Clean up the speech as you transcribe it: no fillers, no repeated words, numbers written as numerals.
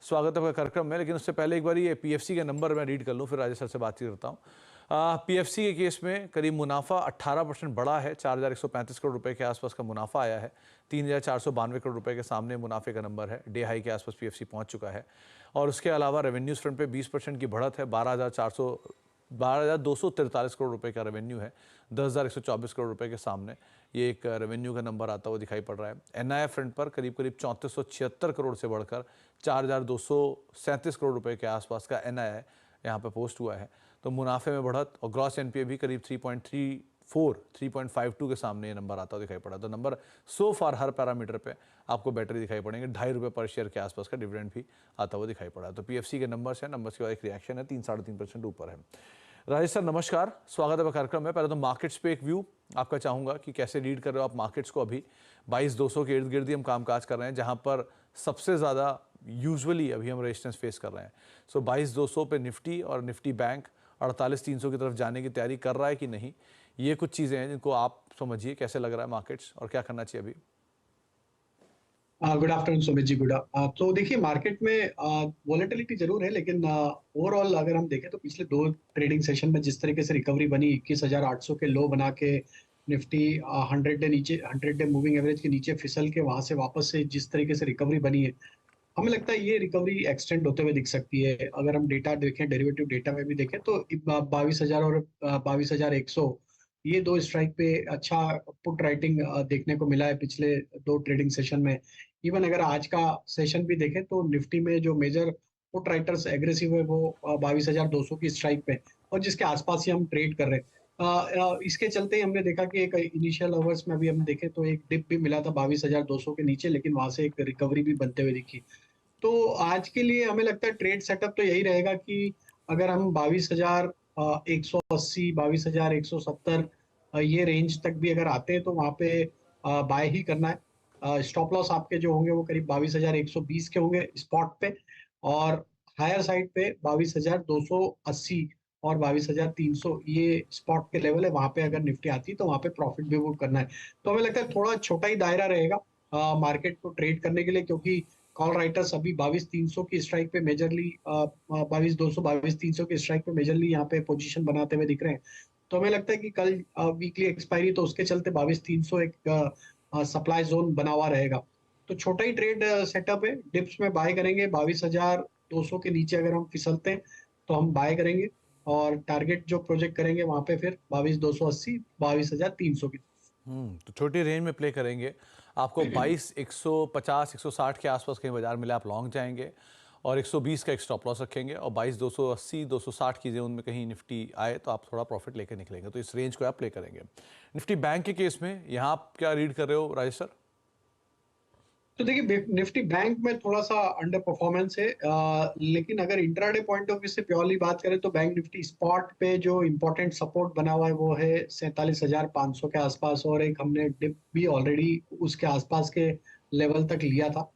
स्वागत है आपका कार्यक्रम में। लेकिन उससे पहले एक बार ये पीएफसी के नंबर मैं रीड कर लूँ, फिर राजेश सर से बातचीत करता हूँ। पीएफसी के केस में करीब मुनाफा 18% बढ़ा है, 4,135 करोड़ रुपए के आसपास का मुनाफा आया है। 3,492 करोड़ रुपए के सामने मुनाफे का नंबर है, डे हाई के आसपास पीएफसी पहुंच चुका है। और उसके अलावा रेवेन्यूज फ्रंट पे 20% की बढ़त है, 12,243 करोड़ रुपए का रेवेन्यू है, 10,124 करोड़ रुपए के सामने ये एक रेवेन्यू का नंबर आता हुआ दिखाई पड़ रहा है। एनआईए फ्रंट पर करीब 3476 करोड़ से बढ़कर 4,237 करोड़ रुपए के आसपास का एनआईए यहाँ पे पोस्ट हुआ है। तो मुनाफे में बढ़त और ग्रॉस एनपीए भी करीब 3.52 के सामने ये नंबर आता हुआ दिखाई पड़ा। तो नंबर सो फार हर पैरामीटर पे आपको बेटर दिखाई पड़ेंगे। ₹2.5 पर शेयर के आसपास का डिविडेंड भी आता हुआ दिखाई पड़ा। तो पीएफसी के नंबर्स हैं, नंबर्स के बाद एक रिएक्शन है, 3-3.5% ऊपर है। राजेश सर नमस्कार, स्वागत है कार्यक्रम में। पहले तो मार्केट्स पे एक व्यू आपका चाहूँगा कि कैसे रीड कर रहे हो आप मार्केट्स को। अभी 22,200 के इर्द गिर्द ही हम कामकाज कर रहे हैं, जहाँ पर सबसे ज़्यादा यूजुअली अभी हम रेजिस्टेंस फेस कर रहे हैं। सो 22,200 पे निफ्टी और निफ्टी बैंक 48,300 की तरफ जाने की तैयारी कर रहा है कि नहीं, ये कुछ चीज़ें हैं जिनको आप समझिए कैसे लग रहा है मार्केट्स और क्या करना चाहिए अभी। Good afternoon Sumit ji. तो देखिए, मार्केट में वॉलेटिलिटी जरूर है, लेकिन ओवरऑल अगर हम देखें तो पिछले दो ट्रेडिंग सेशन में जिस तरीके से रिकवरी बनी, 21,800 के लो बना के निफ्टी 100 डे मूविंग एवरेज के नीचे फिसल के वहां से वापस से जिस तरीके से रिकवरी बनी है, हमें लगता है ये रिकवरी एक्सटेंड होते हुए दिख सकती है। अगर हम डेटा देखें, डेरिवेटिव डेटा में भी देखें तो 22,000 और 22,100, ये दो स्ट्राइक पे अच्छा पुट राइटिंग देखने को मिला है पिछले दो ट्रेडिंग सेशन में। इवन अगर आज का सेशन भी देखें तो निफ्टी में जो मेजर पुट राइटर्स एग्रेसिव है वो 22,200 की स्ट्राइक पे और जिसके आसपास ही हम ट्रेड कर रहे हैं। इसके चलते ही हमने देखा कि एक इनिशियल आवर्स में भी हम देखें तो एक डिप भी मिला था 22,200 के नीचे, लेकिन वहां से एक रिकवरी भी बनते हुए दिखी। तो आज के लिए हमें लगता है ट्रेड सेटअप तो यही रहेगा कि अगर हम 22,180, 22,170 ये रेंज तक भी अगर आते हैं तो वहां पे बाय ही करना है। स्टॉप लॉस आपके जो होंगे वो करीब 22,120 के होंगे स्पॉट पे, और हायर साइड पे 22,280 और 22,300 ये स्पॉट के लेवल है। वहां पे अगर निफ्टी आती है तो वहां पे प्रॉफिट भी बुक करना है। तो हमें लगता है थोड़ा छोटा ही दायरा रहेगा मार्केट को ट्रेड करने के लिए, क्योंकि कॉल राइटर्स अभी 22,300 की स्ट्राइक पे मेजरली 22,200 22,300 की स्ट्राइक पे मेजरली यहाँ पे पोजीशन बनाते हुए दिख रहे हैं। तो हमें लगता है कि कल वीकली एक्सपायरी, तो उसके चलते 22,300 एक सप्लाई जोन बना हुआ रहेगा। तो छोटा ही ट्रेड सेटअप है। डिप्स में बाय करेंगे, 22,200 के नीचे अगर हम फिसलते हैं तो हम बाय करेंगे, और टारगेट जो प्रोजेक्ट करेंगे वहां पे फिर 22,280 22,300 की। तो छोटी रेंज में प्ले करेंगे। आपको 22,150 160 के आसपास कहीं बाजार मिले आप लॉन्ग जाएंगे और 120 का एक स्टॉप लॉस रखेंगे, और 22,280 260 की जोन में कहीं निफ्टी आए तो आप थोड़ा प्रॉफिट लेकर निकलेंगे। तो इस रेंज को आप प्ले करेंगे। निफ्टी बैंक के केस में यहाँ आप क्या रीड कर रहे हो राजेश सर? तो देखिए, निफ्टी बैंक में थोड़ा सा अंडर परफॉर्मेंस है, लेकिन अगर इंट्राडे पॉइंट ऑफ व्यू से प्योरली बात करें तो बैंक निफ्टी स्पॉट पे जो इंपॉर्टेंट सपोर्ट बना हुआ है वो है 47,500 के आसपास, और एक हमने डिप भी ऑलरेडी उसके आसपास के लेवल तक लिया था।